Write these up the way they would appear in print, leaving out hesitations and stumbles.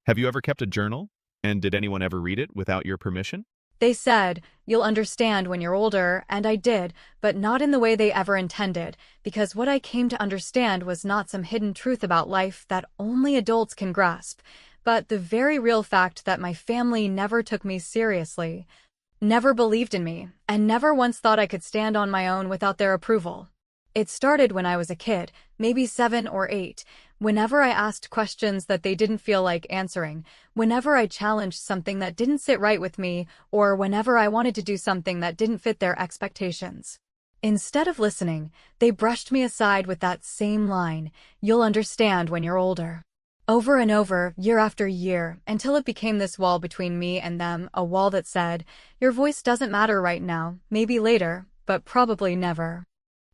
Have you ever kept a journal? And did anyone ever read it without your permission? They said, "You'll understand when you're older," and I did, but not in the way they ever intended, because what I came to understand was not some hidden truth about life that only adults can grasp, but the very real fact that my family never took me seriously, never believed in me, and never once thought I could stand on my own without their approval. It started when I was a kid, maybe 7 or 8, whenever I asked questions that they didn't feel like answering, whenever I challenged something that didn't sit right with me, or whenever I wanted to do something that didn't fit their expectations. Instead of listening, they brushed me aside with that same line, "You'll understand when you're older." Over and over, year after year, until it became this wall between me and them, a wall that said, "Your voice doesn't matter right now, maybe later, but probably never."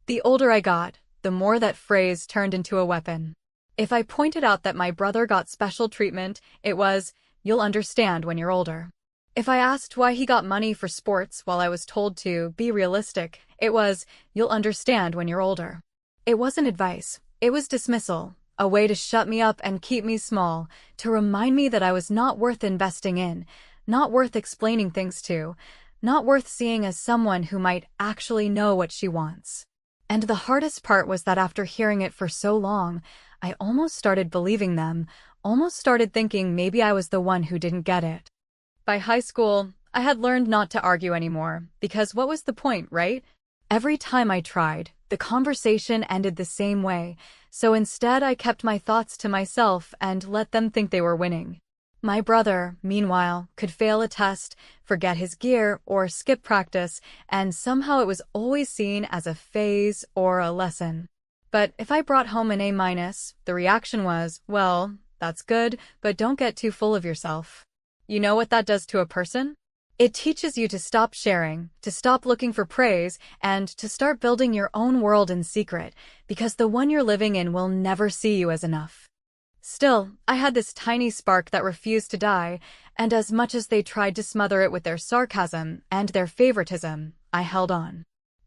The older I got, the more that phrase turned into a weapon. If I pointed out that my brother got special treatment, it was, "You'll understand when you're older." If I asked why he got money for sports while I was told to be realistic, it was, "You'll understand when you're older." It wasn't advice, it was dismissal, a way to shut me up and keep me small, to remind me that I was not worth investing in, not worth explaining things to, not worth seeing as someone who might actually know what she wants. And the hardest part was that after hearing it for so long, I almost started believing them, almost started thinking maybe I was the one who didn't get it. By high school, I had learned not to argue anymore, because what was the point, right? Every time I tried, the conversation ended the same way, so instead I kept my thoughts to myself and let them think they were winning. My brother, meanwhile, could fail a test, forget his gear, or skip practice, and somehow it was always seen as a phase or a lesson. But if I brought home an A-, the reaction was, "Well, that's good, but don't get too full of yourself." You know what that does to a person? It teaches you to stop sharing, to stop looking for praise, and to start building your own world in secret, because the one you're living in will never see you as enough. Still, I had this tiny spark that refused to die, and as much as they tried to smother it with their sarcasm and their favoritism, I held on.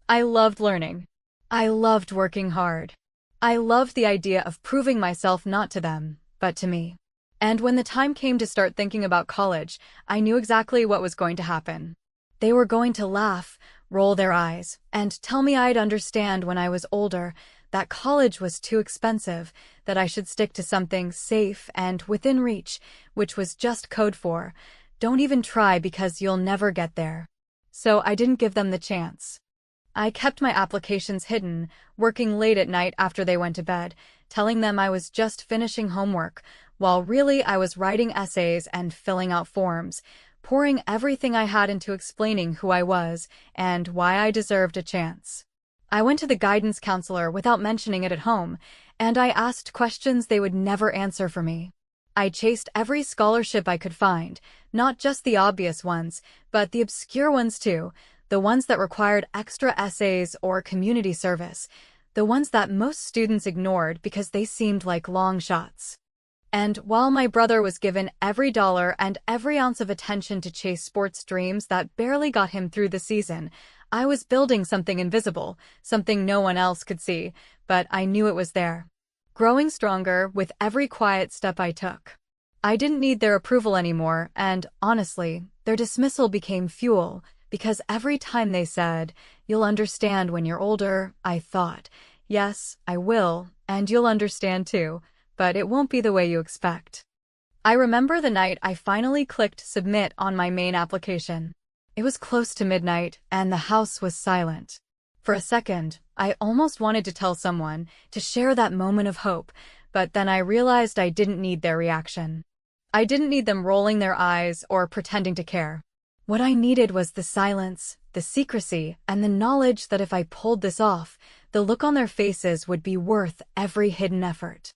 I loved learning. I loved working hard. I loved the idea of proving myself not to them, but to me. And when the time came to start thinking about college, I knew exactly what was going to happen. They were going to laugh, roll their eyes, and tell me I'd understand when I was older, that college was too expensive, that I should stick to something safe and within reach, which was just code for, "Don't even try because you'll never get there." So I didn't give them the chance. I kept my applications hidden, working late at night after they went to bed, telling them I was just finishing homework, while really I was writing essays and filling out forms, pouring everything I had into explaining who I was and why I deserved a chance. I went to the guidance counselor without mentioning it at home, and I asked questions they would never answer for me. I chased every scholarship I could find, not just the obvious ones, but the obscure ones too, the ones that required extra essays or community service, the ones that most students ignored because they seemed like long shots. And while my brother was given every dollar and every ounce of attention to chase sports dreams that barely got him through the season, I was building something invisible, something no one else could see, but I knew it was there. Growing stronger with every quiet step I took. I didn't need their approval anymore, and honestly, their dismissal became fuel, because every time they said, "You'll understand when you're older," I thought, "Yes, I will, and you'll understand too, but it won't be the way you expect." I remember the night I finally clicked submit on my main application. It was close to midnight, and the house was silent. For a second, I almost wanted to tell someone, to share that moment of hope, but then I realized I didn't need their reaction. I didn't need them rolling their eyes or pretending to care. What I needed was the silence, the secrecy, and the knowledge that if I pulled this off, the look on their faces would be worth every hidden effort.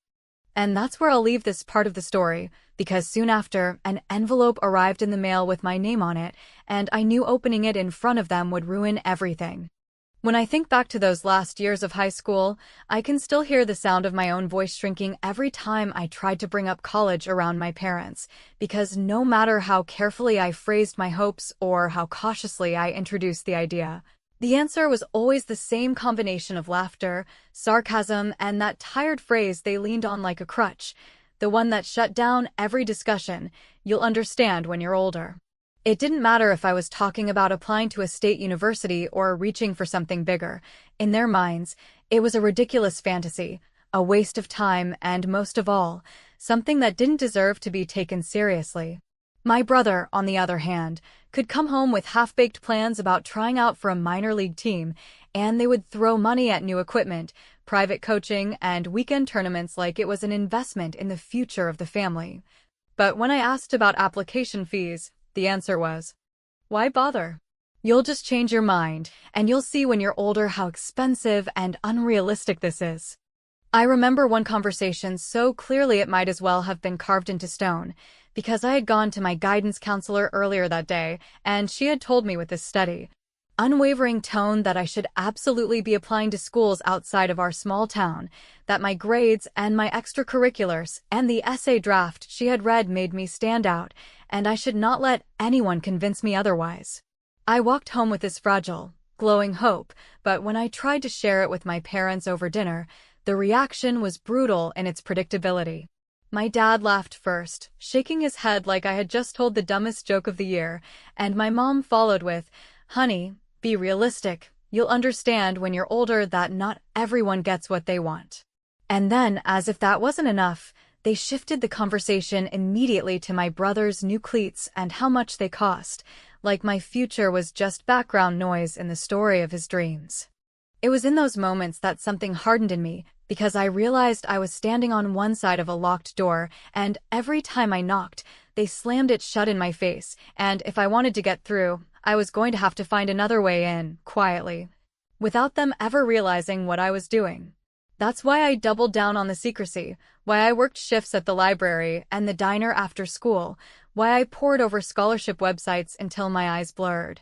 And that's where I'll leave this part of the story, because soon after, an envelope arrived in the mail with my name on it, and I knew opening it in front of them would ruin everything. When I think back to those last years of high school, I can still hear the sound of my own voice shrinking every time I tried to bring up college around my parents, because no matter how carefully I phrased my hopes or how cautiously I introduced the idea, the answer was always the same combination of laughter, sarcasm, and that tired phrase they leaned on like a crutch. the one that shut down every discussion. You'll understand when you're older. It didn't matter if I was talking about applying to a state university or reaching for something bigger. In their minds, it was a ridiculous fantasy, a waste of time, and most of all, something that didn't deserve to be taken seriously. My brother, on the other hand, could come home with half-baked plans about trying out for a minor league team, and they would throw money at new equipment, private coaching, and weekend tournaments like it was an investment in the future of the family. But when I asked about application fees, the answer was, "Why bother? You'll just change your mind, and you'll see when you're older how expensive and unrealistic this is." I remember one conversation so clearly it might as well have been carved into stone, because I had gone to my guidance counselor earlier that day, and she had told me with this steady, unwavering tone that I should absolutely be applying to schools outside of our small town, that my grades and my extracurriculars and the essay draft she had read made me stand out, and I should not let anyone convince me otherwise. I walked home with this fragile, glowing hope, but when I tried to share it with my parents over dinner, the reaction was brutal in its predictability. My dad laughed first, shaking his head like I had just told the dumbest joke of the year, and my mom followed with, "Honey, be realistic. You'll understand when you're older that not everyone gets what they want." And then, as if that wasn't enough, they shifted the conversation immediately to my brother's new cleats and how much they cost, like my future was just background noise in the story of his dreams. It was in those moments that something hardened in me, because I realized I was standing on one side of a locked door, and every time I knocked, they slammed it shut in my face, and if I wanted to get through, I was going to have to find another way in, quietly, without them ever realizing what I was doing. That's why I doubled down on the secrecy, why I worked shifts at the library and the diner after school, why I pored over scholarship websites until my eyes blurred,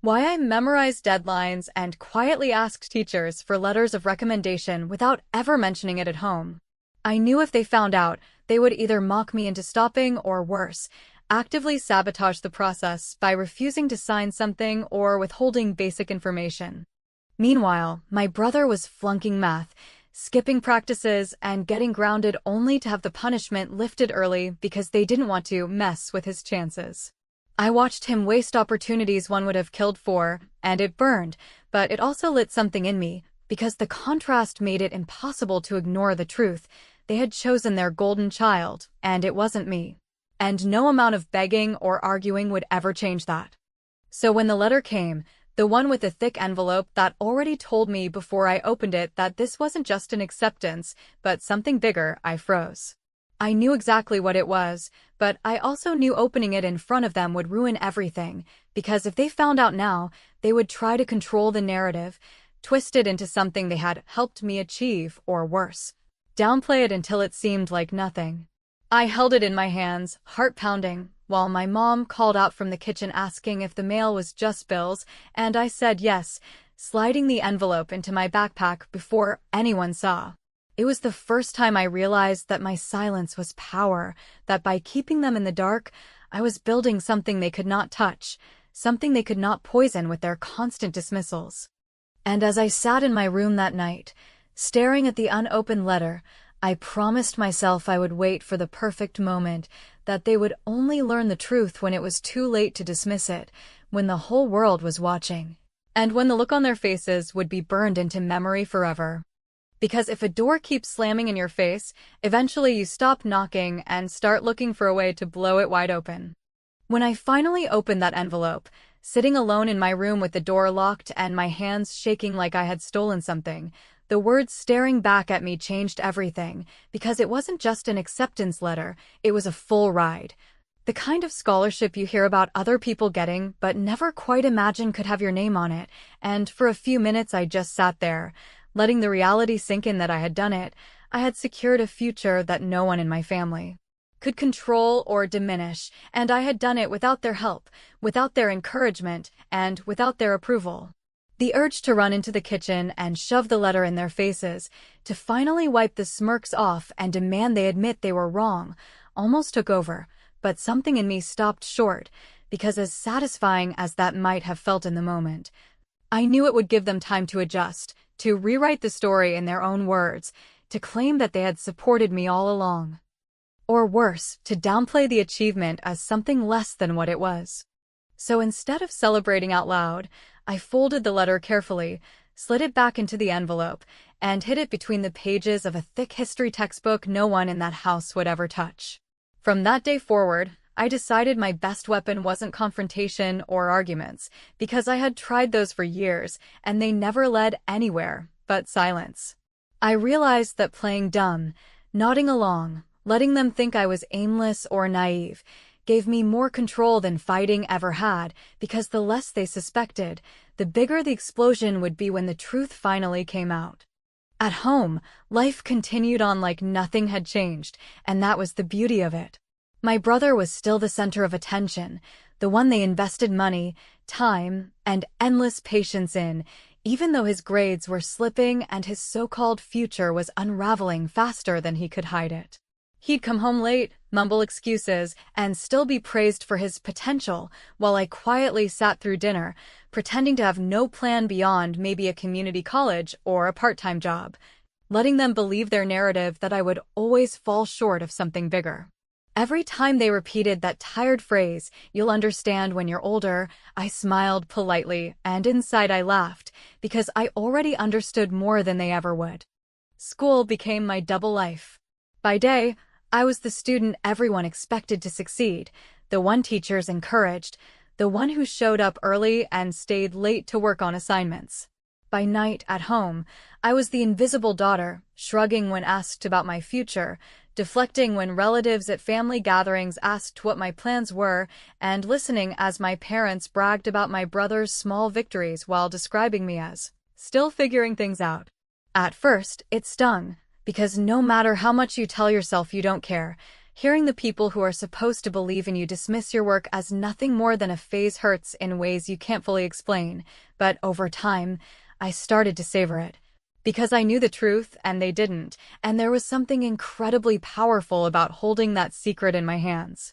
why I memorized deadlines and quietly asked teachers for letters of recommendation without ever mentioning it at home. I knew if they found out, they would either mock me into stopping or worse, actively sabotage the process by refusing to sign something or withholding basic information. Meanwhile, my brother was flunking math, skipping practices, and getting grounded only to have the punishment lifted early because they didn't want to mess with his chances. I watched him waste opportunities one would have killed for, and it burned, but it also lit something in me, because the contrast made it impossible to ignore the truth. They had chosen their golden child, and it wasn't me. And no amount of begging or arguing would ever change that. So when the letter came, the one with the thick envelope that already told me before I opened it that this wasn't just an acceptance, but something bigger, I froze. I knew exactly what it was, but I also knew opening it in front of them would ruin everything, because if they found out now, they would try to control the narrative, twist it into something they had helped me achieve, or worse, downplay it until it seemed like nothing. I held it in my hands, heart pounding, while my mom called out from the kitchen asking if the mail was just bills, and I said yes, sliding the envelope into my backpack before anyone saw. It was the first time I realized that my silence was power, that by keeping them in the dark, I was building something they could not touch, something they could not poison with their constant dismissals. And as I sat in my room that night, staring at the unopened letter, I promised myself I would wait for the perfect moment, that they would only learn the truth when it was too late to dismiss it, when the whole world was watching, and when the look on their faces would be burned into memory forever. Because if a door keeps slamming in your face, eventually you stop knocking and start looking for a way to blow it wide open. When I finally opened that envelope, sitting alone in my room with the door locked and my hands shaking like I had stolen something, the words staring back at me changed everything, because it wasn't just an acceptance letter, it was a full ride. The kind of scholarship you hear about other people getting but never quite imagine could have your name on it, and for a few minutes I just sat there, letting the reality sink in that I had done it. I had secured a future that no one in my family could control or diminish, and I had done it without their help, without their encouragement, and without their approval. The urge to run into the kitchen and shove the letter in their faces, to finally wipe the smirks off and demand they admit they were wrong, almost took over, but something in me stopped short, because as satisfying as that might have felt in the moment, I knew it would give them time to adjust, to rewrite the story in their own words, to claim that they had supported me all along. Or worse, to downplay the achievement as something less than what it was. So instead of celebrating out loud, I folded the letter carefully, slid it back into the envelope, and hid it between the pages of a thick history textbook no one in that house would ever touch. From that day forward, I decided my best weapon wasn't confrontation or arguments, because I had tried those for years, and they never led anywhere but silence. I realized that playing dumb, nodding along, letting them think I was aimless or naive, gave me more control than fighting ever had, because the less they suspected, the bigger the explosion would be when the truth finally came out. At home, life continued on like nothing had changed, and that was the beauty of it. My brother was still the center of attention, the one they invested money, time, and endless patience in, even though his grades were slipping and his so-called future was unraveling faster than he could hide it. He'd come home late, mumble excuses, and still be praised for his potential, while I quietly sat through dinner, pretending to have no plan beyond maybe a community college or a part-time job, letting them believe their narrative that I would always fall short of something bigger. Every time they repeated that tired phrase, "You'll understand when you're older," I smiled politely, and inside I laughed, because I already understood more than they ever would. School became my double life. By day, I was the student everyone expected to succeed, the one teachers encouraged, the one who showed up early and stayed late to work on assignments. By night, at home, I was the invisible daughter, shrugging when asked about my future, deflecting when relatives at family gatherings asked what my plans were, and listening as my parents bragged about my brother's small victories while describing me as still figuring things out. At first, it stung, because no matter how much you tell yourself you don't care, hearing the people who are supposed to believe in you dismiss your work as nothing more than a phase hurts in ways you can't fully explain. But over time, I started to savor it. Because I knew the truth and they didn't, and there was something incredibly powerful about holding that secret in my hands.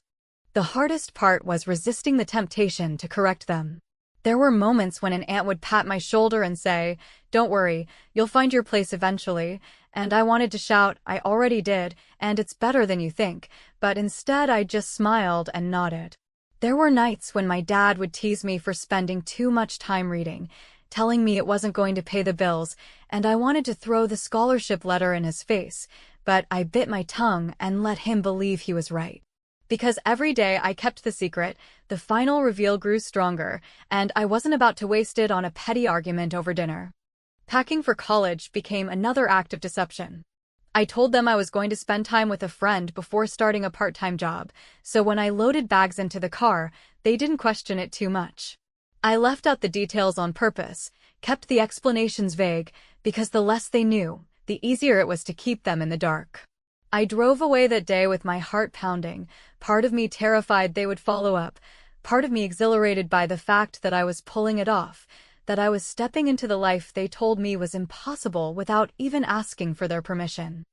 The hardest part was resisting the temptation to correct them. There were moments when an aunt would pat my shoulder and say, "Don't worry, you'll find your place eventually," and I wanted to shout, "I already did, and it's better than you think," but instead I just smiled and nodded. There were nights when my dad would tease me for spending too much time reading, telling me it wasn't going to pay the bills, and I wanted to throw the scholarship letter in his face, but I bit my tongue and let him believe he was right. Because every day I kept the secret, the final reveal grew stronger, and I wasn't about to waste it on a petty argument over dinner. Packing for college became another act of deception. I told them I was going to spend time with a friend before starting a part-time job, so when I loaded bags into the car, they didn't question it too much. I left out the details on purpose, kept the explanations vague, because the less they knew, the easier it was to keep them in the dark. I drove away that day with my heart pounding, part of me terrified they would follow up, part of me exhilarated by the fact that I was pulling it off, that I was stepping into the life they told me was impossible without even asking for their permission.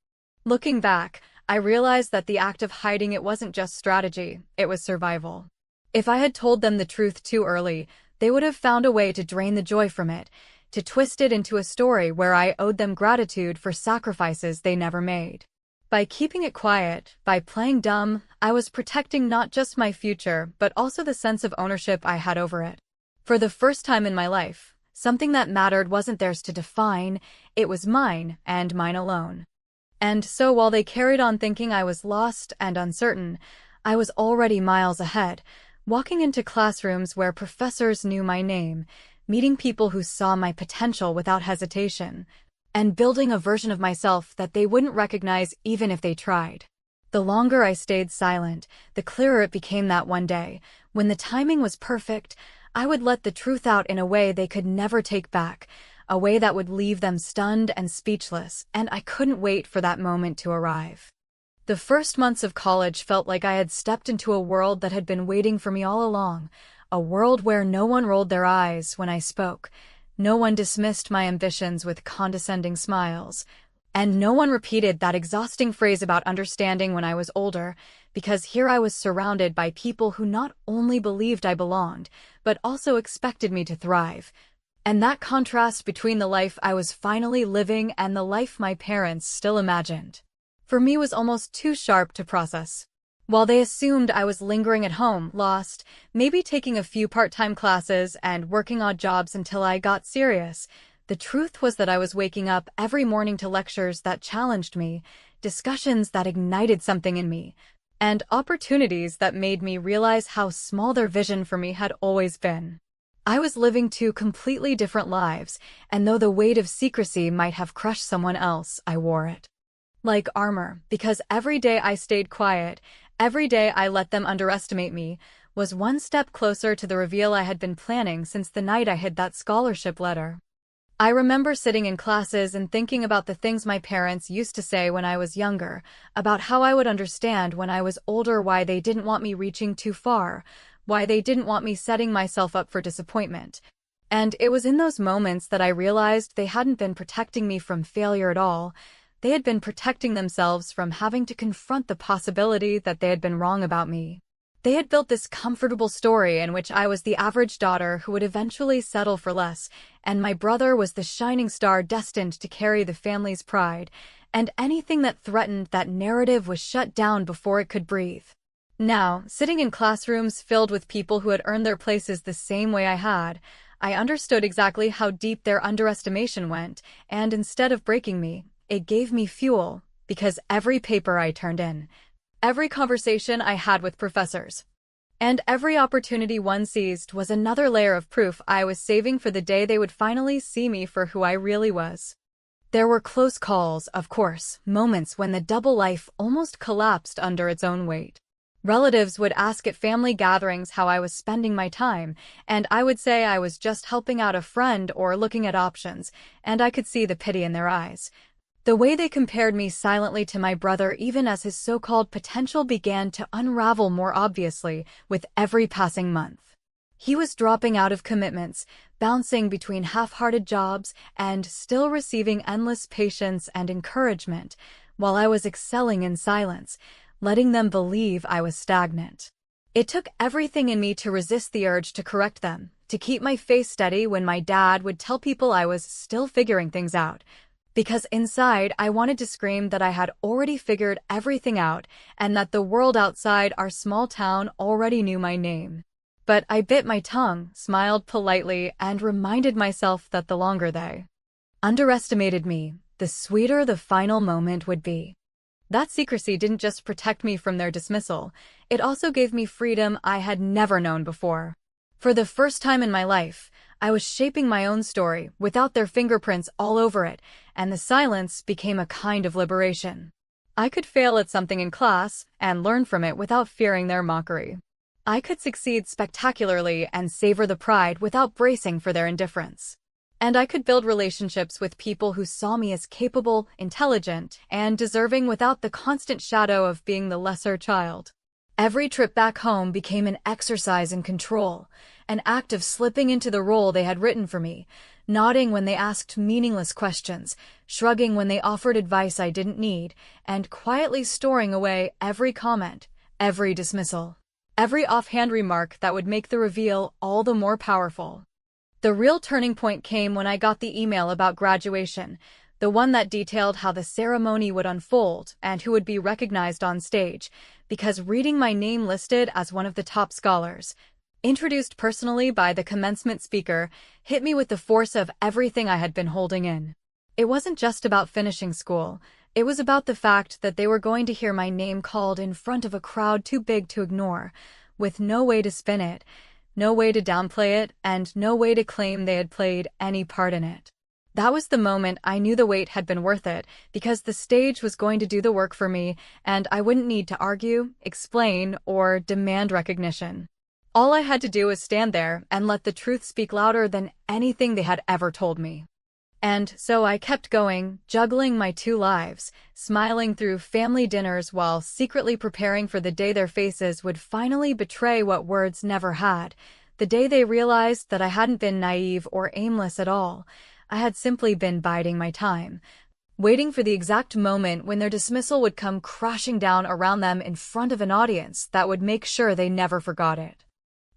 Looking back, I realized that the act of hiding it wasn't just strategy, it was survival. If I had told them the truth too early, they would have found a way to drain the joy from it, to twist it into a story where I owed them gratitude for sacrifices they never made. By keeping it quiet, by playing dumb, I was protecting not just my future, but also the sense of ownership I had over it. For the first time in my life, something that mattered wasn't theirs to define, it was mine, and mine alone. And so while they carried on thinking I was lost and uncertain, I was already miles ahead, walking into classrooms where professors knew my name, meeting people who saw my potential without hesitation, and building a version of myself that they wouldn't recognize even if they tried. The longer I stayed silent, the clearer it became that one day, when the timing was perfect, I would let the truth out in a way they could never take back, a way that would leave them stunned and speechless, and I couldn't wait for that moment to arrive. The first months of college felt like I had stepped into a world that had been waiting for me all along, a world where no one rolled their eyes when I spoke, no one dismissed my ambitions with condescending smiles, and no one repeated that exhausting phrase about understanding when I was older, because here I was surrounded by people who not only believed I belonged, but also expected me to thrive. And that contrast between the life I was finally living and the life my parents still imagined. for me was almost too sharp to process. While they assumed I was lingering at home, lost, maybe taking a few part-time classes and working odd jobs until I got serious, the truth was that I was waking up every morning to lectures that challenged me, discussions that ignited something in me, and opportunities that made me realize how small their vision for me had always been. I was living two completely different lives, and though the weight of secrecy might have crushed someone else, I wore it like armor, because every day I stayed quiet, every day I let them underestimate me, was one step closer to the reveal I had been planning since the night I hid that scholarship letter. I remember sitting in classes and thinking about the things my parents used to say when I was younger, about how I would understand when I was older why they didn't want me reaching too far, why they didn't want me setting myself up for disappointment. And it was in those moments that I realized they hadn't been protecting me from failure at all. They had been protecting themselves from having to confront the possibility that they had been wrong about me. They had built this comfortable story in which I was the average daughter who would eventually settle for less, and my brother was the shining star destined to carry the family's pride, and anything that threatened that narrative was shut down before it could breathe. Now, sitting in classrooms filled with people who had earned their places the same way I had, I understood exactly how deep their underestimation went, and instead of breaking me, it gave me fuel, because every paper I turned in, every conversation I had with professors, and every opportunity one seized was another layer of proof I was saving for the day they would finally see me for who I really was. There were close calls, of course, moments when the double life almost collapsed under its own weight. Relatives would ask at family gatherings how I was spending my time, and I would say I was just helping out a friend or looking at options, and I could see the pity in their eyes. The way they compared me silently to my brother even as his so-called potential began to unravel more obviously with every passing month. He was dropping out of commitments, bouncing between half-hearted jobs, and still receiving endless patience and encouragement, while I was excelling in silence, letting them believe I was stagnant. It took everything in me to resist the urge to correct them, to keep my face steady when my dad would tell people I was still figuring things out, because inside I wanted to scream that I had already figured everything out and that the world outside our small town already knew my name. But I bit my tongue, smiled politely, and reminded myself that the longer they underestimated me, the sweeter the final moment would be. That secrecy didn't just protect me from their dismissal, it also gave me freedom I had never known before. For the first time in my life, I was shaping my own story without their fingerprints all over it, and the silence became a kind of liberation. I could fail at something in class and learn from it without fearing their mockery. I could succeed spectacularly and savor the pride without bracing for their indifference. And I could build relationships with people who saw me as capable, intelligent, and deserving without the constant shadow of being the lesser child. Every trip back home became an exercise in control, an act of slipping into the role they had written for me, nodding when they asked meaningless questions, shrugging when they offered advice I didn't need, and quietly storing away every comment, every dismissal, every offhand remark that would make the reveal all the more powerful. The real turning point came when I got the email about graduation, the one that detailed how the ceremony would unfold and who would be recognized on stage, because reading my name listed as one of the top scholars, introduced personally by the commencement speaker, hit me with the force of everything I had been holding in. It wasn't just about finishing school, it was about the fact that they were going to hear my name called in front of a crowd too big to ignore, with no way to spin it, no way to downplay it, and no way to claim they had played any part in it. That was the moment I knew the wait had been worth it, because the stage was going to do the work for me, and I wouldn't need to argue, explain, or demand recognition. All I had to do was stand there and let the truth speak louder than anything they had ever told me. And so I kept going, juggling my two lives, smiling through family dinners while secretly preparing for the day their faces would finally betray what words never had, the day they realized that I hadn't been naive or aimless at all. I had simply been biding my time, waiting for the exact moment when their dismissal would come crashing down around them in front of an audience that would make sure they never forgot it.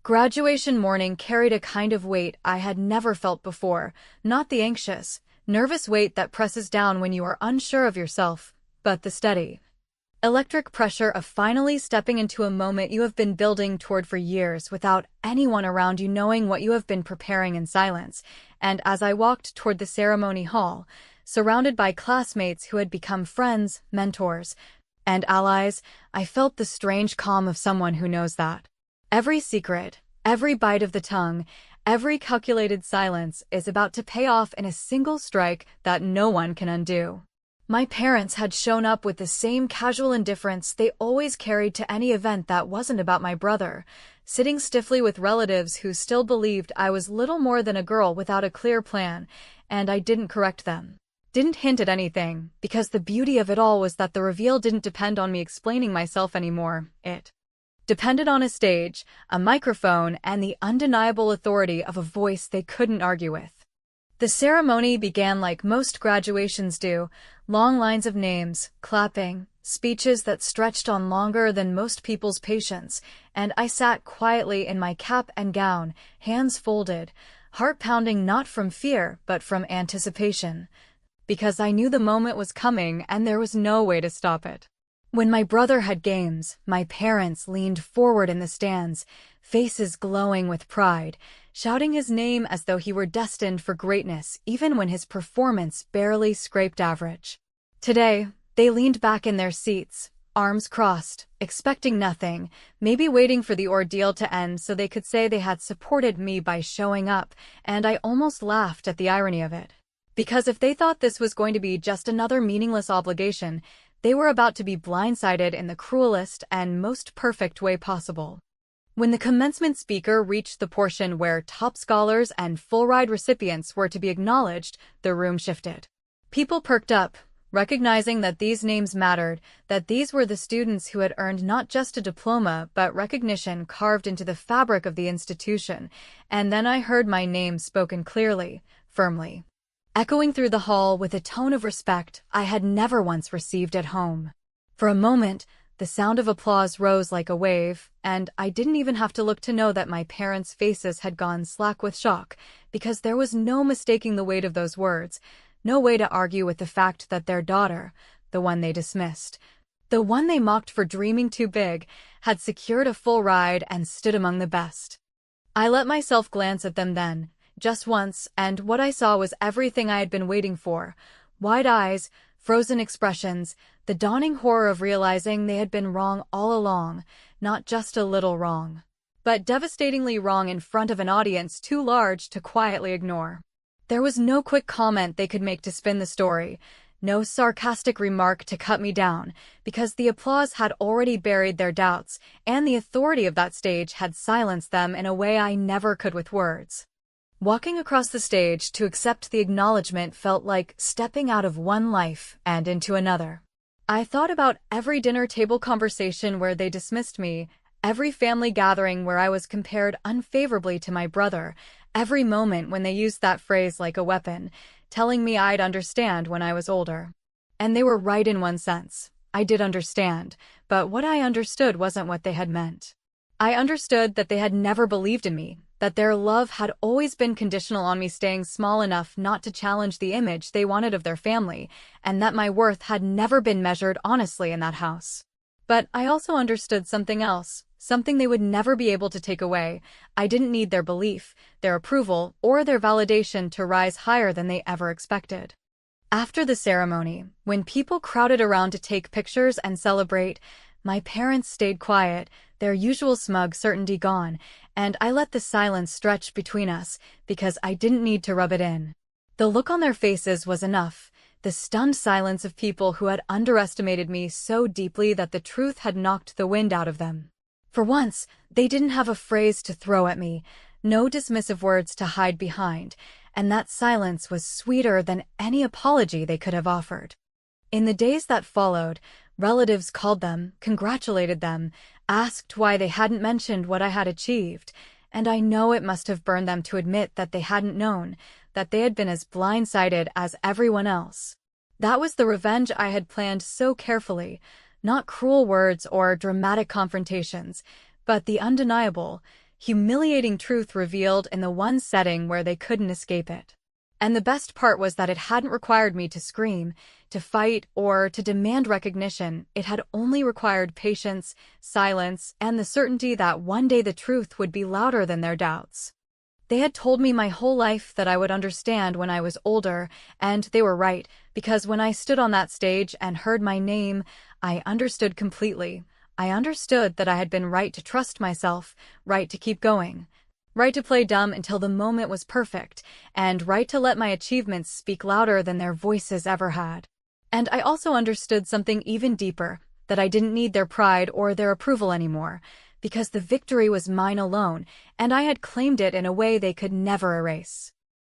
Graduation morning carried a kind of weight I had never felt before, not the anxious, nervous weight that presses down when you are unsure of yourself, but the steady, electric pressure of finally stepping into a moment you have been building toward for years without anyone around you knowing what you have been preparing in silence. And as I walked toward the ceremony hall, surrounded by classmates who had become friends, mentors, and allies, I felt the strange calm of someone who knows that every secret, every bite of the tongue, every calculated silence is about to pay off in a single strike that no one can undo. My parents had shown up with the same casual indifference they always carried to any event that wasn't about my brother, sitting stiffly with relatives who still believed I was little more than a girl without a clear plan, and I didn't correct them. Didn't hint at anything, because the beauty of it all was that the reveal didn't depend on me explaining myself anymore. It depended on a stage, a microphone, and the undeniable authority of a voice they couldn't argue with. The ceremony began like most graduations do, long lines of names, clapping, speeches that stretched on longer than most people's patience, and I sat quietly in my cap and gown, hands folded, heart pounding not from fear but from anticipation, because I knew the moment was coming and there was no way to stop it. When my brother had games, my parents leaned forward in the stands, faces glowing with pride, shouting his name as though he were destined for greatness even when his performance barely scraped average. Today, they leaned back in their seats, arms crossed, expecting nothing, maybe waiting for the ordeal to end so they could say they had supported me by showing up, and I almost laughed at the irony of it. Because if they thought this was going to be just another meaningless obligation, they were about to be blindsided in the cruelest and most perfect way possible. When the commencement speaker reached the portion where top scholars and full-ride recipients were to be acknowledged, the room shifted. People perked up, recognizing that these names mattered, that these were the students who had earned not just a diploma but recognition carved into the fabric of the institution, and then I heard my name spoken clearly, firmly, echoing through the hall with a tone of respect I had never once received at home. For a moment, the sound of applause rose like a wave, and I didn't even have to look to know that my parents' faces had gone slack with shock, because there was no mistaking the weight of those words, no way to argue with the fact that their daughter, the one they dismissed, the one they mocked for dreaming too big, had secured a full ride and stood among the best. I let myself glance at them then, just once, and what I saw was everything I had been waiting for: wide eyes, frozen expressions, the dawning horror of realizing they had been wrong all along, not just a little wrong, but devastatingly wrong in front of an audience too large to quietly ignore. There was no quick comment they could make to spin the story, no sarcastic remark to cut me down, because the applause had already buried their doubts, and the authority of that stage had silenced them in a way I never could with words. Walking across the stage to accept the acknowledgement felt like stepping out of one life and into another. I thought about every dinner table conversation where they dismissed me, every family gathering where I was compared unfavorably to my brother, every moment when they used that phrase like a weapon, telling me I'd understand when I was older. And they were right in one sense. I did understand, but what I understood wasn't what they had meant. I understood that they had never believed in me, that their love had always been conditional on me staying small enough not to challenge the image they wanted of their family, and that my worth had never been measured honestly in that house. But I also understood something else, something they would never be able to take away. I didn't need their belief, their approval, or their validation to rise higher than they ever expected. After the ceremony, when people crowded around to take pictures and celebrate, my parents stayed quiet, their usual smug certainty gone, and I let the silence stretch between us because I didn't need to rub it in. The look on their faces was enough, the stunned silence of people who had underestimated me so deeply that the truth had knocked the wind out of them. For once, they didn't have a phrase to throw at me, no dismissive words to hide behind, and that silence was sweeter than any apology they could have offered. In the days that followed, relatives called them, congratulated them, asked why they hadn't mentioned what I had achieved, and I know it must have burned them to admit that they hadn't known, that they had been as blindsided as everyone else. That was the revenge I had planned so carefully, not cruel words or dramatic confrontations, but the undeniable, humiliating truth revealed in the one setting where they couldn't escape it. And the best part was that it hadn't required me to scream, to fight, or to demand recognition. It had only required patience, silence, and the certainty that one day the truth would be louder than their doubts. They had told me my whole life that I would understand when I was older, and they were right, because when I stood on that stage and heard my name, I understood completely. I understood that I had been right to trust myself, right to keep going. Right to play dumb until the moment was perfect, and right to let my achievements speak louder than their voices ever had. And I also understood something even deeper, that I didn't need their pride or their approval anymore, because the victory was mine alone, and I had claimed it in a way they could never erase.